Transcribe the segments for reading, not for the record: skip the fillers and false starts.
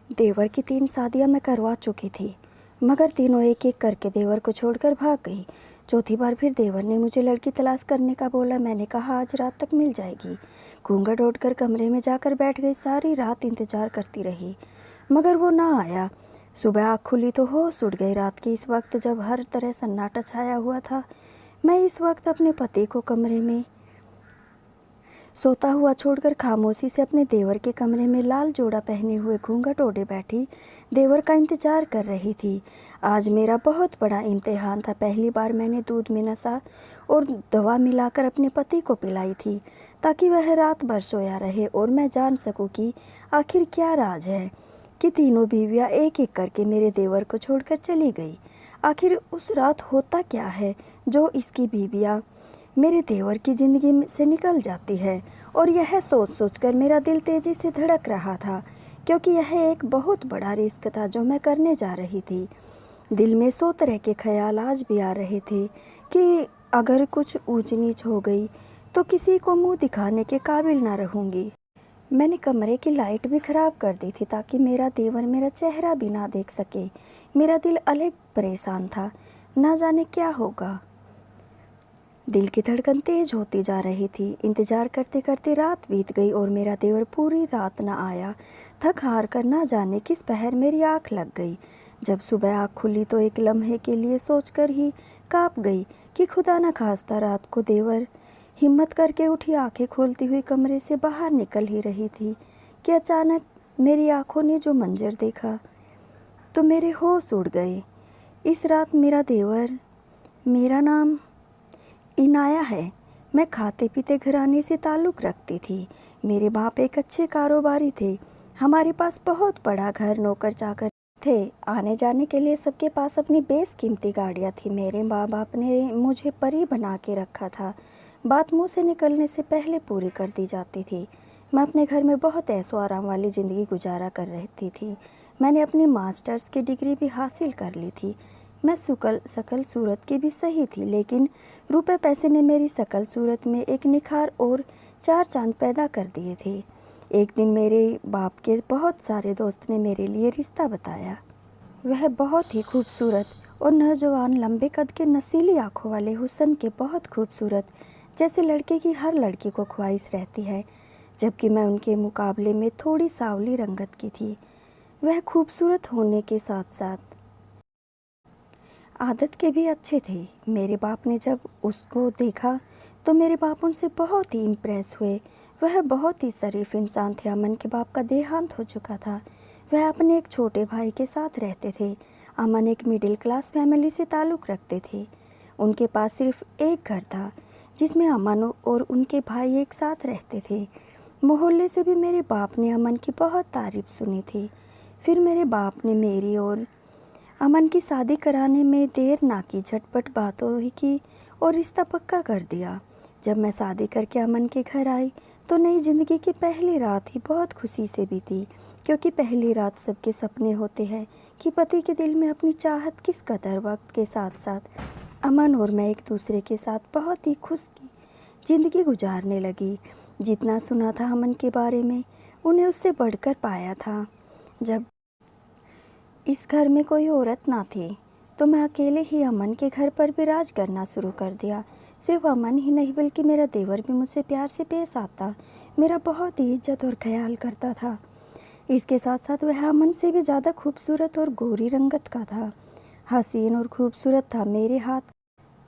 देवर की 3 शादियां मैं करवा चुकी थी, मगर तीनों एक एक करके देवर को छोड़कर भाग गई। चौथी बार फिर देवर ने मुझे लड़की तलाश करने का बोला। मैंने कहा आज रात तक मिल जाएगी। घूंघट ओढ़कर कमरे में जाकर बैठ गई। सारी रात इंतजार करती रही, मगर वो ना आया। सुबह आँख खुली तो होश उड़ गई। रात के इस वक्त जब हर तरह सन्नाटा छाया हुआ था, मैं इस वक्त अपने पति को कमरे में सोता हुआ छोड़कर खामोशी से अपने देवर के कमरे में लाल जोड़ा पहने हुए घूंघट ओढ़े बैठी देवर का इंतजार कर रही थी। आज मेरा बहुत बड़ा इम्तिहान था। पहली बार मैंने दूध में नशा और दवा मिलाकर अपने पति को पिलाई थी, ताकि वह रात भर सोया रहे और मैं जान सकूं कि आखिर क्या राज है कि तीनों बीवियां एक एक करके मेरे देवर को छोड़कर चली गई। आखिर उस रात होता क्या है जो इसकी बीवियां मेरे देवर की ज़िंदगी से निकल जाती है। और यह सोच सोचकर मेरा दिल तेज़ी से धड़क रहा था, क्योंकि यह एक बहुत बड़ा रिस्क था जो मैं करने जा रही थी। दिल में 100 तरह के ख्याल आज भी आ रहे थे कि अगर कुछ ऊंच नीच हो गई तो किसी को मुंह दिखाने के काबिल ना रहूँगी। मैंने कमरे की लाइट भी ख़राब कर दी थी ताकि मेरा देवर मेरा चेहरा भी ना देख सके। मेरा दिल अलग परेशान था, ना जाने क्या होगा। दिल की धड़कन तेज होती जा रही थी। इंतजार करते करते रात बीत गई और मेरा देवर पूरी रात न आया। थक हार कर ना जाने किस पहर मेरी आँख लग गई। जब सुबह आँख खुली तो एक लम्हे के लिए सोचकर ही काँप गई कि खुदा न खास्ता रात को देवर हिम्मत करके उठी। आंखें खोलती हुई कमरे से बाहर निकल ही रही थी कि अचानक मेरी आँखों ने जो मंजर देखा तो मेरे होश उड़ गए। इस रात मेरा देवर, मेरा नाम इनाया है। मैं खाते पीते घराने से ताल्लुक़ रखती थी। मेरे बाप एक अच्छे कारोबारी थे। हमारे पास बहुत बड़ा घर, नौकर चाकर थे। आने जाने के लिए सबके पास अपनी बेशकीमती गाड़ियाँ थी। मेरे माँ बाप ने मुझे परी बना के रखा था। बात मुँह से निकलने से पहले पूरी कर दी जाती थी। मैं अपने घर में बहुत ऐशो आराम वाली ज़िंदगी गुजारा कर रहती थी। मैंने अपनी मास्टर्स की डिग्री भी हासिल कर ली थी। मैं शकल सूरत की भी सही थी, लेकिन रुपए पैसे ने मेरी शकल सूरत में एक निखार और 4 चांद पैदा कर दिए थे। एक दिन मेरे बाप के बहुत सारे दोस्त ने मेरे लिए रिश्ता बताया। वह बहुत ही खूबसूरत और नौजवान, लंबे कद के, नसीली आँखों वाले, हुस्न के बहुत खूबसूरत, जैसे लड़के की हर लड़की को ख्वाहिश रहती है, जबकि मैं उनके मुकाबले में थोड़ी सांवली रंगत की थी। वह खूबसूरत होने के साथ साथ आदत के भी अच्छे थे। मेरे बाप ने जब उसको देखा तो मेरे बाप उनसे बहुत ही इम्प्रेस हुए। वह बहुत ही शरीफ इंसान थे। अमन के बाप का देहांत हो चुका था। वह अपने एक छोटे भाई के साथ रहते थे। अमन एक मिडिल क्लास फैमिली से ताल्लुक़ रखते थे। उनके पास सिर्फ एक घर था जिसमें अमन और उनके भाई एक साथ रहते थे। मोहल्ले से भी मेरे बाप ने अमन की बहुत तारीफ़ सुनी थी। फिर मेरे बाप ने मेरी और अमन की शादी कराने में देर ना की, झटपट बातों ही की और रिश्ता पक्का कर दिया। जब मैं शादी करके अमन के घर आई तो नई ज़िंदगी की पहली रात ही बहुत खुशी से बीती, क्योंकि पहली रात सबके सपने होते हैं कि पति के दिल में अपनी चाहत किस कदर। वक्त के साथ साथ अमन और मैं एक दूसरे के साथ बहुत ही खुश की ज़िंदगी गुजारने लगी। जितना सुना था अमन के बारे में, उन्हें उससे बढ़कर पाया था। जब इस घर में कोई औरत ना थी तो मैं अकेले ही अमन के घर पर भी राज करना शुरू कर दिया। सिर्फ अमन ही नहीं बल्कि मेरा देवर भी मुझसे प्यार से पेश आता, मेरा बहुत ही इज्जत और ख्याल करता था। इसके साथ साथ वह अमन से भी ज़्यादा खूबसूरत और गोरी रंगत का था। हसीन और खूबसूरत था। मेरे हाथ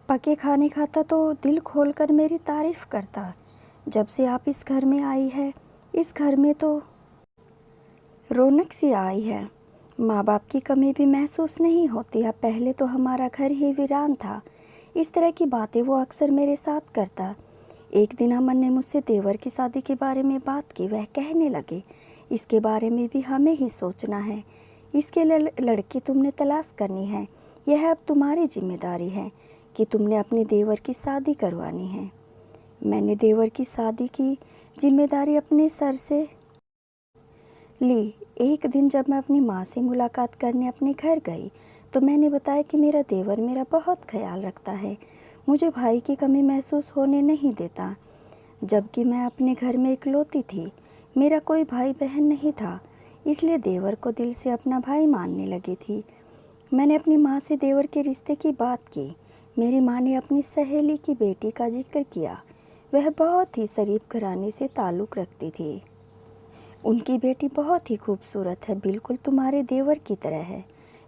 पके खाने खाता तो दिल खोलकर मेरी तारीफ़ करता। जब से आप इस घर में आई है, इस घर में तो रौनक सी आई है। माँ बाप की कमी भी महसूस नहीं होती। अब पहले तो हमारा घर ही वीरान था। इस तरह की बातें वो अक्सर मेरे साथ करता। एक दिन अमन ने मुझसे देवर की शादी के बारे में बात की। वह कहने लगे, इसके बारे में भी हमें ही सोचना है। इसके लिए लड़की तुमने तलाश करनी है। यह अब तुम्हारी जिम्मेदारी है कि तुमने अपने देवर की शादी करवानी है। मैंने देवर की शादी की जिम्मेदारी अपने सर से ली। एक दिन जब मैं अपनी माँ से मुलाकात करने अपने घर गई तो मैंने बताया कि मेरा देवर मेरा बहुत ख्याल रखता है, मुझे भाई की कमी महसूस होने नहीं देता। जबकि मैं अपने घर में इकलौती थी, मेरा कोई भाई बहन नहीं था। इसलिए देवर को दिल से अपना भाई मानने लगी थी। मैंने अपनी माँ से देवर के रिश्ते की बात की। मेरी माँ ने अपनी सहेली की बेटी का जिक्र किया। वह बहुत ही शरीफ घराने से ताल्लुक़ रखती थी। उनकी बेटी बहुत ही खूबसूरत है, बिल्कुल तुम्हारे देवर की तरह है।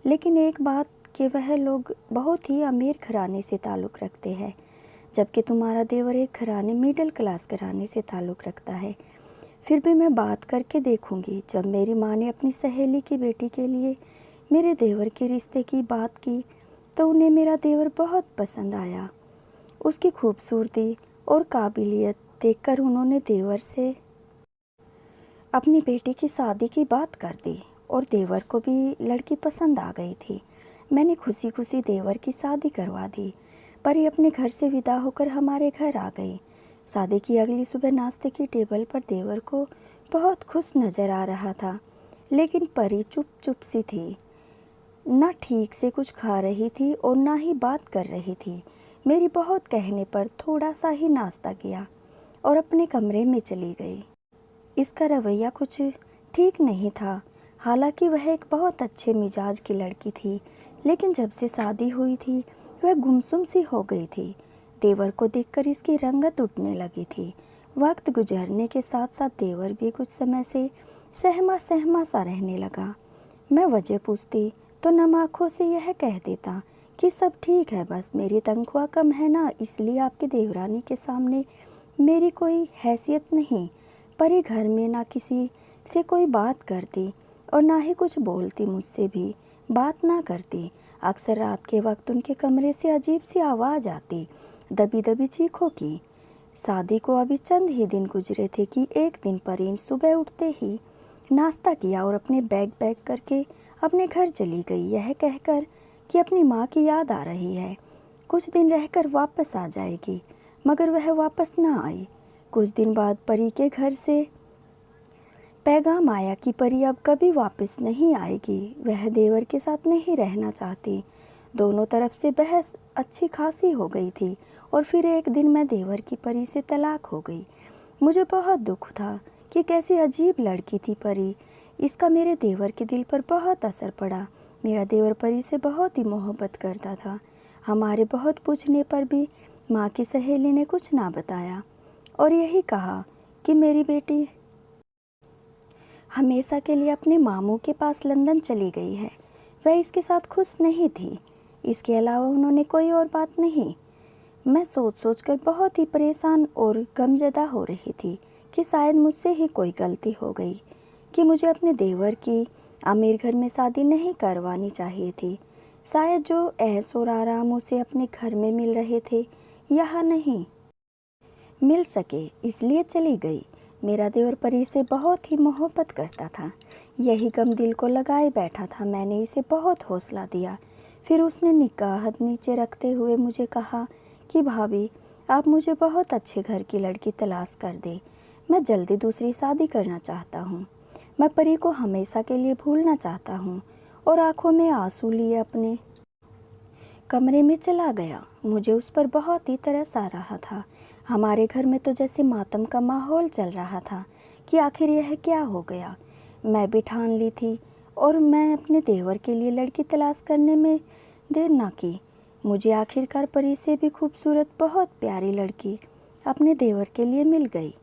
लेकिन एक बात कि वह लोग बहुत ही अमीर घराने से ताल्लुक़ रखते हैं, जबकि तुम्हारा देवर एक घराने मिडिल क्लास घराने से ताल्लुक़ रखता है। फिर भी मैं बात करके देखूंगी। जब मेरी माँ ने अपनी सहेली की बेटी के लिए मेरे देवर के रिश्ते की बात की तो उन्हें मेरा देवर बहुत पसंद आया। उसकी खूबसूरती और काबिलियत देखकर उन्होंने देवर से अपनी बेटी की शादी की बात कर दी और देवर को भी लड़की पसंद आ गई थी। मैंने खुशी खुशी देवर की शादी करवा दी। परी अपने घर से विदा होकर हमारे घर आ गई। शादी की अगली सुबह नाश्ते की टेबल पर देवर को बहुत खुश नज़र आ रहा था, लेकिन परी चुप चुप सी थी। ना ठीक से कुछ खा रही थी और ना ही बात कर रही थी। मेरी बहुत कहने पर थोड़ा सा ही नाश्ता किया और अपने कमरे में चली गई। इसका रवैया कुछ ठीक नहीं था। हालांकि वह एक बहुत अच्छे मिजाज की लड़की थी, लेकिन जब से शादी हुई थी वह गुमसुम सी हो गई थी। देवर को देखकर इसकी रंगत उठने लगी थी। वक्त गुजरने के साथ साथ देवर भी कुछ समय से सहमा सहमा सा रहने लगा। मैं वजह पूछती तो नम आँखों से यह कह देता कि सब ठीक है, बस मेरी तनख्वाह कम है ना, इसलिए आपकी देवरानी के सामने मेरी कोई हैसियत नहीं। परी घर में ना किसी से कोई बात करती और ना ही कुछ बोलती, मुझसे भी बात ना करती। अक्सर रात के वक्त उनके कमरे से अजीब सी आवाज़ आती, दबी दबी चीखों की। शादी को अभी चंद ही दिन गुजरे थे कि एक दिन परी सुबह उठते ही नाश्ता किया और अपने बैग पैक करके अपने घर चली गई, यह कहकर कि अपनी माँ की याद आ रही है, कुछ दिन रहकर वापस आ जाएगी। मगर वह वापस ना आई। कुछ दिन बाद परी के घर से पैगाम आया कि परी अब कभी वापस नहीं आएगी। वह देवर के साथ नहीं रहना चाहती। दोनों तरफ से बहस अच्छी खासी हो गई थी और फिर एक दिन मैं देवर की परी से तलाक हो गई। मुझे बहुत दुख था कि कैसी अजीब लड़की थी परी। इसका मेरे देवर के दिल पर बहुत असर पड़ा। मेरा देवर परी से बहुत ही मोहब्बत करता था। हमारे बहुत पूछने पर भी माँ की सहेली ने कुछ ना बताया और यही कहा कि मेरी बेटी हमेशा के लिए अपने मामू के पास लंदन चली गई है। वह इसके साथ खुश नहीं थी। इसके अलावा उन्होंने कोई और बात नहीं। मैं सोच सोच कर बहुत ही परेशान और गमज़दा हो रही थी कि शायद मुझसे ही कोई गलती हो गई कि मुझे अपने देवर की अमीर घर में शादी नहीं करवानी चाहिए थी। शायद जो ऐश और आराम उसे अपने घर में मिल रहे थे यहाँ नहीं मिल सके, इसलिए चली गई। मेरा देवर परी से बहुत ही मोहब्बत करता था। यही गम दिल को लगाए बैठा था। मैंने इसे बहुत हौसला दिया। फिर उसने निगाह नीचे रखते हुए मुझे कहा कि भाभी, आप मुझे बहुत अच्छे घर की लड़की तलाश कर दे। मैं जल्दी दूसरी शादी करना चाहता हूँ। मैं परी को हमेशा के लिए भूलना चाहता हूँ। और आंखों में आंसू लिए अपने कमरे में चला गया। मुझे उस पर बहुत ही तरस आ रहा था। हमारे घर में तो जैसे मातम का माहौल चल रहा था कि आखिर यह क्या हो गया। मैं भी ठान ली थी और मैं अपने देवर के लिए लड़की तलाश करने में देर ना की। मुझे आखिरकार परी से भी खूबसूरत बहुत प्यारी लड़की अपने देवर के लिए मिल गई।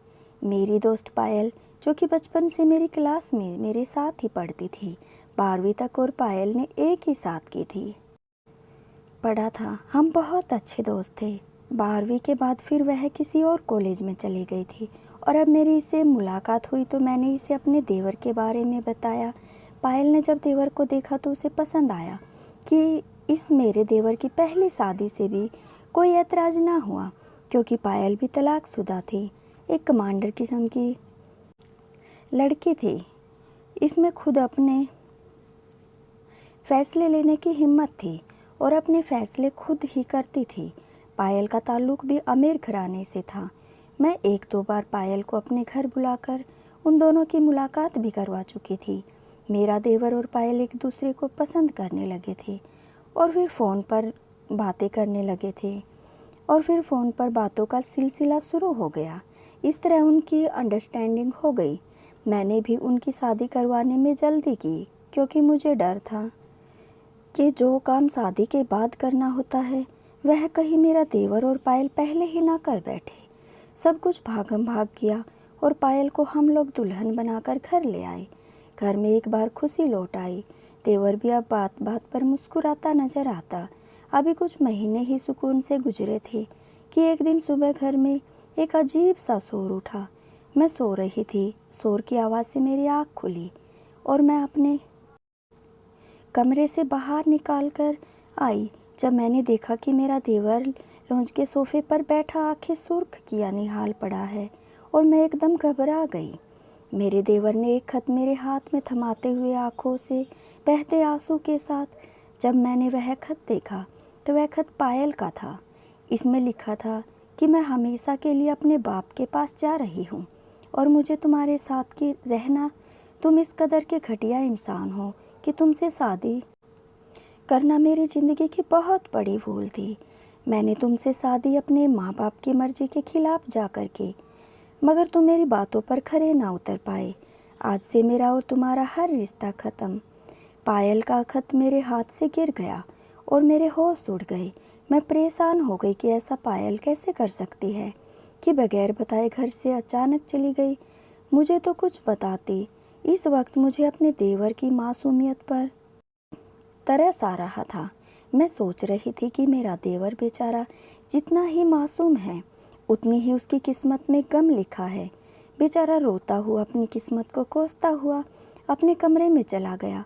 मेरी दोस्त पायल, जो कि बचपन से मेरी क्लास में मेरे साथ ही पढ़ती थी। 12वीं तक और पायल ने एक ही साथ की थी पढ़ा था। हम बहुत अच्छे दोस्त थे। 12वीं के बाद फिर वह किसी और कॉलेज में चली गई थी और अब मेरी इससे मुलाकात हुई तो मैंने इसे अपने देवर के बारे में बताया। पायल ने जब देवर को देखा तो उसे पसंद आया कि इस मेरे देवर की पहली शादी से भी कोई ऐतराज़ ना हुआ, क्योंकि पायल भी तलाकशुदा थी। एक कमांडर किस्म की लड़की थी। इसमें खुद अपने फैसले लेने की हिम्मत थी और अपने फैसले खुद ही करती थी। पायल का ताल्लुक़ भी अमीर घराने से था। मैं 1-2 बार पायल को अपने घर बुलाकर उन दोनों की मुलाकात भी करवा चुकी थी। मेरा देवर और पायल एक दूसरे को पसंद करने लगे थे और फिर फ़ोन पर बातें करने लगे थे और फिर फ़ोन पर बातों का सिलसिला शुरू हो गया। इस तरह उनकी अंडरस्टैंडिंग हो गई। मैंने भी उनकी शादी करवाने में जल्दी की, क्योंकि मुझे डर था कि जो काम शादी के बाद करना होता है वह कहीं मेरा देवर और पायल पहले ही ना कर बैठे। सब कुछ भागम भाग किया और पायल को हम लोग दुल्हन बनाकर घर ले आए। घर में एक बार खुशी लौट आई। देवर भी अब बात बात पर मुस्कुराता नजर आता। अभी कुछ महीने ही सुकून से गुजरे थे कि एक दिन सुबह घर में एक अजीब सा शोर उठा। मैं सो रही थी। शोर की आवाज़ से मेरी आँख खुली और मैं अपने कमरे से बाहर निकाल कर आई। जब मैंने देखा कि मेरा देवर लॉन्च के सोफे पर बैठा आंखें सुर्ख किया निहाल पड़ा है और मैं एकदम घबरा गई। मेरे देवर ने एक खत मेरे हाथ में थमाते हुए आंखों से बहते आंसू के साथ, जब मैंने वह खत देखा तो वह खत पायल का था। इसमें लिखा था कि मैं हमेशा के लिए अपने बाप के पास जा रही हूँ और मुझे तुम्हारे साथ की रहना, तुम इस कदर के घटिया इंसान हो कि तुमसे शादी करना मेरी ज़िंदगी की बहुत बड़ी भूल थी। मैंने तुमसे शादी अपने माँ बाप की मर्जी के खिलाफ जा कर की, मगर तुम मेरी बातों पर खरे ना उतर पाए। आज से मेरा और तुम्हारा हर रिश्ता ख़त्म। पायल का खत मेरे हाथ से गिर गया और मेरे होश उड़ गए। मैं परेशान हो गई कि ऐसा पायल कैसे कर सकती है कि बगैर बताए घर से अचानक चली गई। मुझे तो कुछ बताती। इस वक्त मुझे अपने देवर की मासूमियत पर तरस आ रहा था। मैं सोच रही थी कि मेरा देवर बेचारा जितना ही मासूम है उतनी ही उसकी किस्मत में गम लिखा है। बेचारा रोता हुआ अपनी किस्मत को कोसता हुआ अपने कमरे में चला गया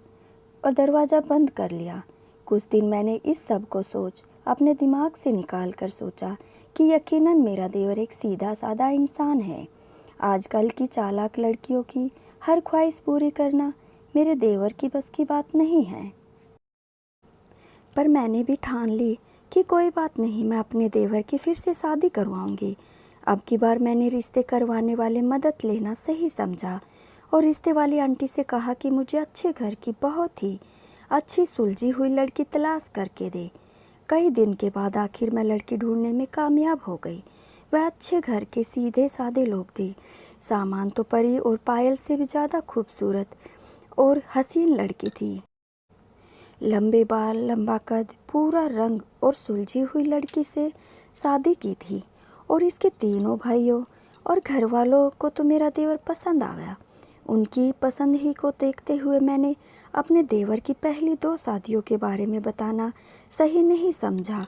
और दरवाज़ा बंद कर लिया। कुछ दिन मैंने इस सब को सोच अपने दिमाग से निकाल कर सोचा कि यकीनन मेरा देवर एक सीधा साधा इंसान है। आजकल की चालाक लड़कियों की हर ख्वाहिश पूरी करना मेरे देवर की बस की बात नहीं है। पर मैंने भी ठान ली कि कोई बात नहीं, मैं अपने देवर की फिर से शादी करवाऊंगी। अब की बार मैंने रिश्ते करवाने वाले मदद लेना सही समझा और रिश्ते वाली आंटी से कहा कि मुझे अच्छे घर की बहुत ही अच्छी सुलझी हुई लड़की तलाश करके दे। कई दिन के बाद आखिर मैं लड़की ढूंढने में कामयाब हो गई। वह अच्छे घर के सीधे सादे लोग थे। सामान तो परी और पायल से भी ज़्यादा खूबसूरत और हसीन लड़की थी। लंबे बाल, लंबा कद, पूरा रंग और सुलझी हुई लड़की से शादी की थी और इसके तीनों भाइयों और घर वालों को तो मेरा देवर पसंद आ गया। उनकी पसंद ही को देखते हुए मैंने अपने देवर की पहली 2 शादियों के बारे में बताना सही नहीं समझा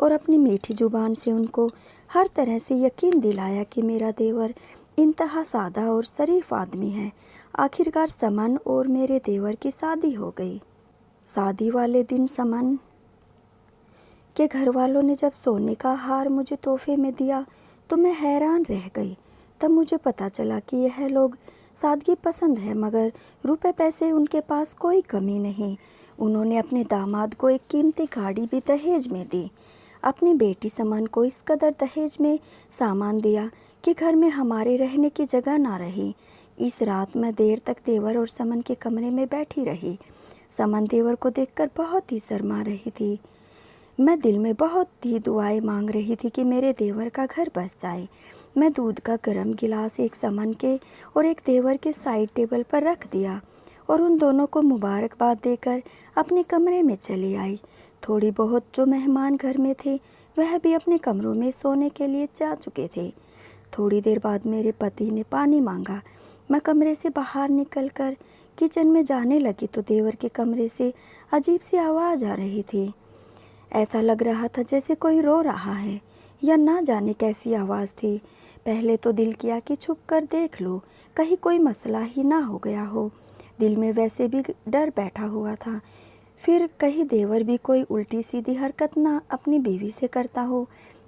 और अपनी मीठी जुबान से उनको हर तरह से यकीन दिलाया कि मेरा देवर इंतहा सादा और शरीफ आदमी है। आखिरकार समन और मेरे देवर की शादी हो गई। शादी वाले दिन समन के घर वालों ने जब सोने का हार मुझे तोहफे में दिया तो मैं हैरान रह गई। तब मुझे पता चला कि यह लोग सादगी पसंद है, मगर रुपए पैसे उनके पास कोई कमी नहीं। उन्होंने अपने दामाद को एक कीमती गाड़ी भी दहेज में दी। अपनी बेटी समन को इस कदर दहेज में सामान दिया कि घर में हमारे रहने की जगह ना रही। इस रात मैं देर तक देवर और समन के कमरे में बैठी रही। समन देवर को देखकर बहुत ही शर्मा रही थी। मैं दिल में बहुत ही दुआएं मांग रही थी कि मेरे देवर का घर बस जाए। मैं दूध का गर्म गिलास एक समन के और एक देवर के साइड टेबल पर रख दिया और उन दोनों को मुबारकबाद देकर अपने कमरे में चली आई। थोड़ी बहुत जो मेहमान घर में थे वह भी अपने कमरों में सोने के लिए जा चुके थे। थोड़ी देर बाद मेरे पति ने पानी मांगा। मैं कमरे से बाहर निकलकर किचन में जाने लगी तो देवर के कमरे से अजीब सी आवाज़ आ रही थी। ऐसा लग रहा था जैसे कोई रो रहा है या ना जाने कैसी आवाज़ थी। पहले तो दिल किया कि छुप कर देख लो, कहीं कोई मसला ही ना हो गया हो। दिल में वैसे भी डर बैठा हुआ था, फिर कहीं देवर भी कोई उल्टी सीधी हरकत ना अपनी बीवी से करता हो।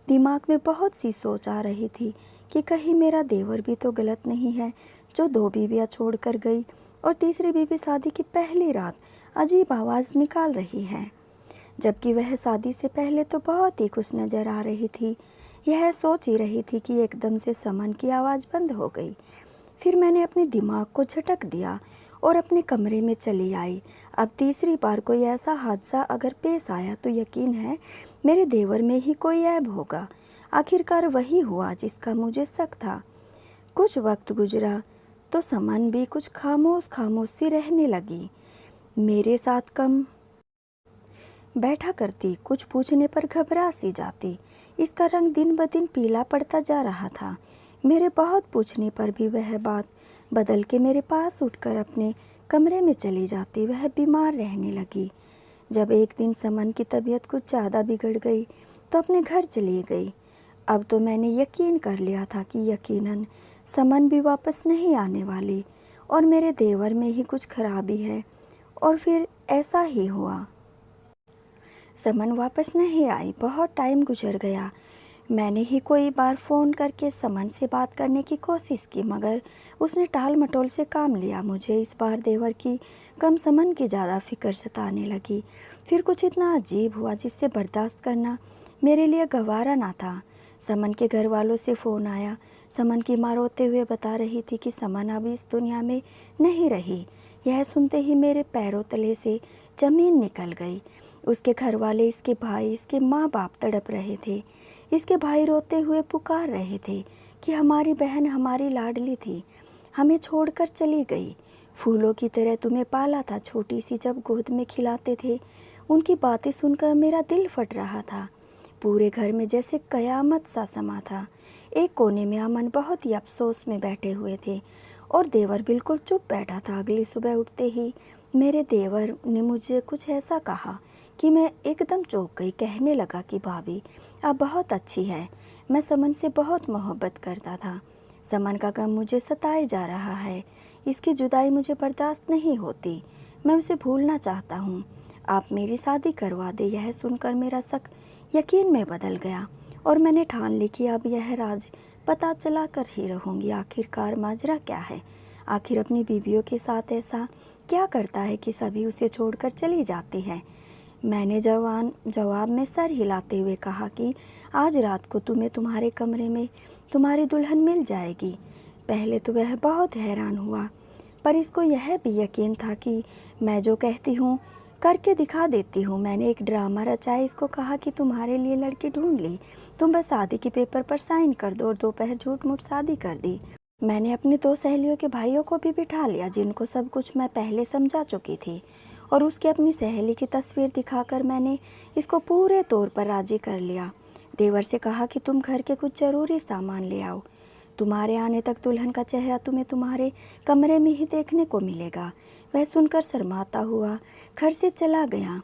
दिमाग में बहुत सी सोच आ रही थी कि कहीं मेरा देवर भी तो गलत नहीं है जो 2 बीवियाँ छोड़ कर गई और तीसरी बीवी शादी की पहली रात अजीब आवाज़ निकाल रही है, जबकि वह शादी से पहले तो बहुत ही खुश नज़र आ रही थी। यह सोच ही रही थी कि एकदम से समन की आवाज़ बंद हो गई। फिर मैंने अपने दिमाग को झटक दिया और अपने कमरे में चली आई। अब तीसरी बार कोई ऐसा हादसा अगर पेश आया तो यकीन है मेरे देवर में ही कोई ऐब होगा। आखिरकार वही हुआ जिसका मुझे शक था। कुछ वक्त गुजरा तो समन भी कुछ खामोश खामोश सी रहने लगी। मेरे साथ कम बैठा करती, कुछ पूछने पर घबरा सी जाती। इसका रंग दिन ब दिन पीला पड़ता जा रहा था। मेरे बहुत पूछने पर भी वह बात बदल के मेरे पास उठकर अपने कमरे में चली जाती। वह बीमार रहने लगी। जब एक दिन समन की तबीयत कुछ ज़्यादा बिगड़ गई तो अपने घर चली गई। अब तो मैंने यकीन कर लिया था कि यकीनन समन भी वापस नहीं आने वाली और मेरे देवर में ही कुछ खराबी है। और फिर ऐसा ही हुआ। समन वापस नहीं आई। बहुत टाइम गुजर गया। मैंने ही कोई बार फ़ोन करके समन से बात करने की कोशिश की, मगर उसने टाल मटोल से काम लिया। मुझे इस बार देवर की कम समन की ज़्यादा फिक्र सताने लगी। फिर कुछ इतना अजीब हुआ जिससे बर्दाश्त करना मेरे लिए गवारा ना था। समन के घर वालों से फ़ोन आया। समन की माँ रोते हुए बता रही थी कि समन अब इस दुनिया में नहीं रही। यह सुनते ही मेरे पैरों तले से ज़मीन निकल गई। उसके घर वाले, इसके भाई, इसके माँ बाप तड़प रहे थे। इसके भाई रोते हुए पुकार रहे थे कि हमारी बहन हमारी लाडली थी, हमें छोड़कर चली गई। फूलों की तरह तुम्हें पाला था, छोटी सी जब गोद में खिलाते थे। उनकी बातें सुनकर मेरा दिल फट रहा था। पूरे घर में जैसे कयामत सा समा था। एक कोने में अमन बहुत ही अफसोस में बैठे हुए थे और देवर बिल्कुल चुप बैठा था। अगली सुबह उठते ही मेरे देवर ने मुझे कुछ ऐसा कहा कि मैं एकदम चौंक गई। कहने लगा कि भाभी आप बहुत अच्छी है। मैं समन से बहुत मोहब्बत करता था। समन का गम मुझे सताए जा रहा है। इसकी जुदाई मुझे बर्दाश्त नहीं होती। मैं उसे भूलना चाहता हूँ। आप मेरी शादी करवा दे। यह सुनकर मेरा शक यकीन में बदल गया और मैंने ठान ली कि अब यह राज पता चला कर ही रहूँगी। आखिरकार माजरा क्या है? आखिर अपनी बीवियों के साथ ऐसा क्या करता है कि सभी उसे छोड़कर चली जाती है? मैंने जवाब में सर हिलाते हुए कहा कि आज रात को तुम्हें तुम्हारे कमरे में तुम्हारी दुल्हन मिल जाएगी। पहले तो वह बहुत हैरान हुआ, पर इसको यह भी यकीन था कि मैं जो कहती हूँ करके दिखा देती हूँ। मैंने एक ड्रामा रचाया। इसको कहा कि तुम्हारे लिए लड़की ढूंढ ली, तुम बस शादी के पेपर पर साइन कर दो। और दोपहर झूठ मूठ शादी कर दी। मैंने अपनी 2 सहेलियों के भाइयों को भी बिठा लिया, जिनको सब कुछ मैं पहले समझा चुकी थी, और उसकी अपनी सहेली की तस्वीर दिखाकर मैंने इसको पूरे तौर पर राजी कर लिया। देवर से कहा कि तुम घर के कुछ ज़रूरी सामान ले आओ। तुम्हारे आने तक दुल्हन का चेहरा तुम्हें तुम्हारे कमरे में ही देखने को मिलेगा। वह सुनकर शर्माता हुआ घर से चला गया।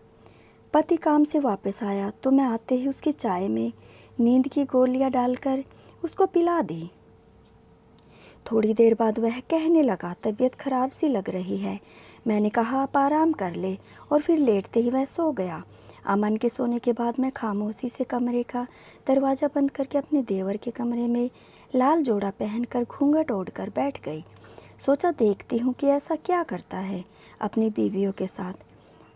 पति काम से वापस आया तो मैं आते ही उसकी चाय में नींद की गोलियां डालकर उसको पिला दी। थोड़ी देर बाद वह कहने लगा, तबीयत खराब सी लग रही है। मैंने कहा आप आराम कर ले, और फिर लेटते ही वह सो गया। अमन के सोने के बाद मैं खामोशी से कमरे का दरवाज़ा बंद करके अपने देवर के कमरे में लाल जोड़ा पहनकर घूंघट ओढ़कर बैठ गई। सोचा देखती हूँ कि ऐसा क्या करता है अपनी बीवियों के साथ,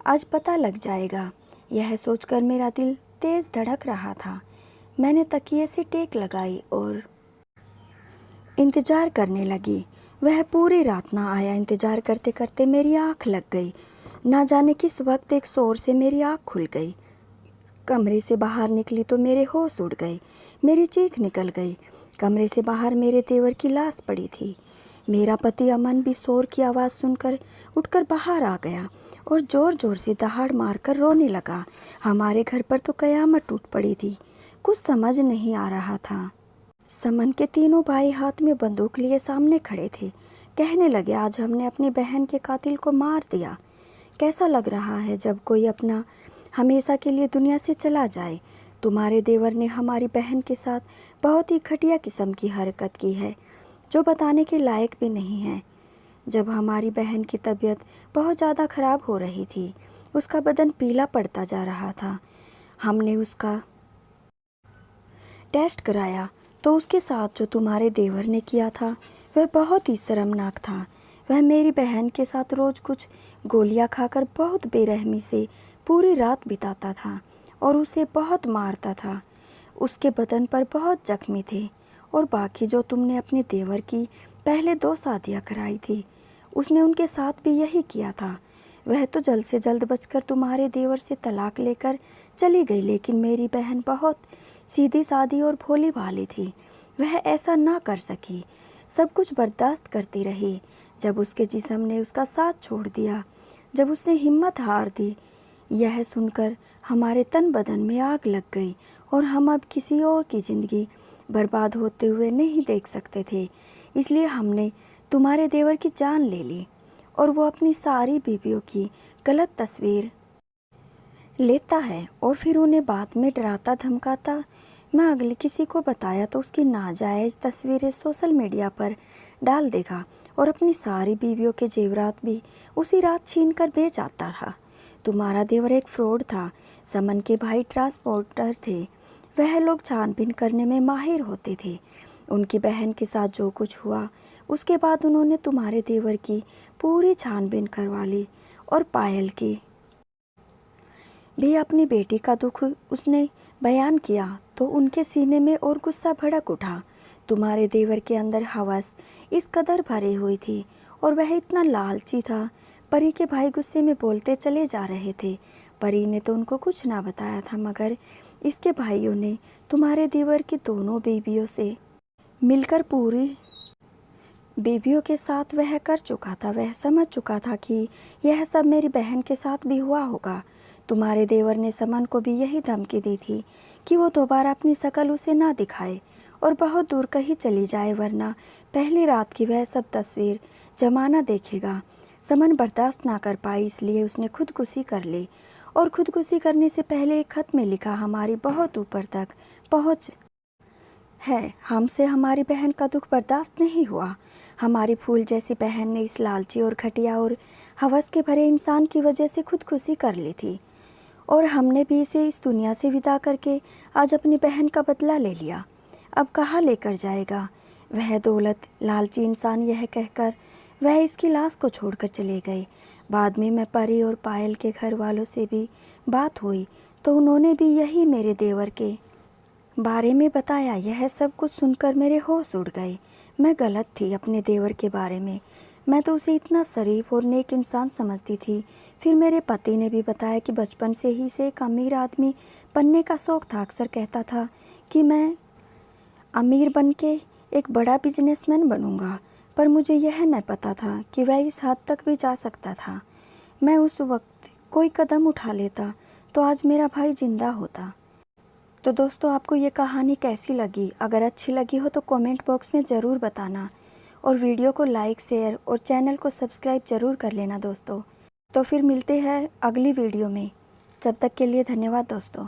आज पता लग जाएगा। यह सोचकर मेरा दिल तेज़ धड़क रहा था। मैंने तकिए से टेक लगाई और इंतज़ार करने लगी। वह पूरी रात ना आया। इंतज़ार करते करते मेरी आँख लग गई। ना जाने किस वक्त एक शोर से मेरी आँख खुल गई। कमरे से बाहर निकली तो मेरे होश उड़ गए। मेरी चीख निकल गई। कमरे से बाहर मेरे देवर की लाश पड़ी थी। मेरा पति अमन भी शोर की आवाज़ सुनकर उठकर बाहर आ गया और ज़ोर ज़ोर से दहाड़ मारकर रोने लगा। हमारे घर पर तो कयामत टूट पड़ी थी। कुछ समझ नहीं आ रहा था। समन के तीनों भाई हाथ में बंदूक लिए सामने खड़े थे। कहने लगे, आज हमने अपनी बहन के कातिल को मार दिया। कैसा लग रहा है जब कोई अपना हमेशा के लिए दुनिया से चला जाए। तुम्हारे देवर ने हमारी बहन के साथ बहुत ही घटिया किस्म की हरकत की है, जो बताने के लायक भी नहीं है। जब हमारी बहन की तबीयत बहुत ज़्यादा ख़राब हो रही थी, उसका बदन पीला पड़ता जा रहा था, हमने उसका टेस्ट कराया तो उसके साथ जो तुम्हारे देवर ने किया था वह बहुत ही शर्मनाक था। वह मेरी बहन के साथ रोज़ कुछ गोलियां खाकर बहुत बेरहमी से पूरी रात बिताता था और उसे बहुत मारता था। उसके बदन पर बहुत जख्मी थे। और बाकी जो तुमने अपने देवर की पहले 2 शादियाँ कराई थी, उसने उनके साथ भी यही किया था। वह तो जल्द से जल्द बचकर तुम्हारे देवर से तलाक लेकर चली गई, लेकिन मेरी बहन बहुत सीधी सादी और भोली भाली थी। वह ऐसा ना कर सकी। सब कुछ बर्दाश्त करती रही। जब उसके जिस्म ने उसका साथ छोड़ दिया, जब उसने हिम्मत हार दी, यह सुनकर हमारे तन बदन में आग लग गई और हम अब किसी और की ज़िंदगी बर्बाद होते हुए नहीं देख सकते थे। इसलिए हमने तुम्हारे देवर की जान ले ली और वो अपनी सारी बीवियों की गलत तस्वीर लेता है और फिर उन्हें बाद में डराता धमकाता। मैं अगले किसी को बताया तो उसकी नाजायज़ तस्वीरें सोशल मीडिया पर डाल देगा और अपनी सारी बीवियों के जेवरात भी उसी रात छीन कर बेच आता था। तुम्हारा देवर एक फ्रॉड था। समन के भाई ट्रांसपोर्टर थे। वह लोग छानबीन करने में माहिर होते थे। उनकी बहन के साथ जो कुछ हुआ उसके बाद उन्होंने तुम्हारे देवर की पूरी छानबीन करवा ली और पायल की भी अपनी बेटी का दुख उसने बयान किया तो उनके सीने में और गुस्सा भड़क उठा। तुम्हारे देवर के अंदर हवस इस कदर भरी हुई थी और वह इतना लालची था। परी के भाई गुस्से में बोलते चले जा रहे थे। परी ने तो उनको कुछ ना बताया था, मगर इसके भाइयों ने तुम्हारे देवर की दोनों बीवियों से मिलकर पूरी बीवियों के साथ वह कर चुका था। वह समझ चुका था कि यह सब मेरी बहन के साथ भी हुआ होगा। तुम्हारे देवर ने समन को भी यही धमकी दी थी कि वो दोबारा अपनी शकल उसे ना दिखाए और बहुत दूर कहीं चली जाए, वरना पहली रात की वह सब तस्वीर जमाना देखेगा। समन बर्दाश्त ना कर पाई, इसलिए उसने खुदकुशी कर ली और खुदकुशी करने से पहले एक खत में लिखा, हमारी बहुत ऊपर तक पहुँच है, हमसे हमारी बहन का दुख बर्दाश्त नहीं हुआ। हमारी फूल जैसी बहन ने इस लालची और घटिया और हवस के भरे इंसान की वजह से खुदकुशी कर ली थी और हमने भी इसे इस दुनिया से विदा करके आज अपनी बहन का बदला ले लिया। अब कहाँ लेकर जाएगा वह दौलत? लालची इंसान यह कहकर वह इसकी लाश को छोड़कर चले गए। बाद में मैं परी और पायल के घर वालों से भी बात हुई तो उन्होंने भी यही मेरे देवर के बारे में बताया। यह सब कुछ सुनकर मेरे होश उड़ गए। मैं गलत थी अपने देवर के बारे में। मैं तो उसे इतना शरीफ और नेक इंसान समझती थी। फिर मेरे पति ने भी बताया कि बचपन से ही से एक अमीर आदमी बनने का शौक़ था। अक्सर कहता था कि मैं अमीर बन के एक बड़ा बिजनेसमैन बनूंगा, पर मुझे यह न पता था कि वह इस हद तक भी जा सकता था। मैं उस वक्त कोई कदम उठा लेता तो आज मेरा भाई जिंदा होता। तो दोस्तों, आपको ये कहानी कैसी लगी? अगर अच्छी लगी हो तो कमेंट बॉक्स में ज़रूर बताना और वीडियो को लाइक, शेयर और चैनल को सब्सक्राइब ज़रूर कर लेना दोस्तों। तो फिर मिलते हैं अगली वीडियो में। जब तक के लिए धन्यवाद दोस्तों।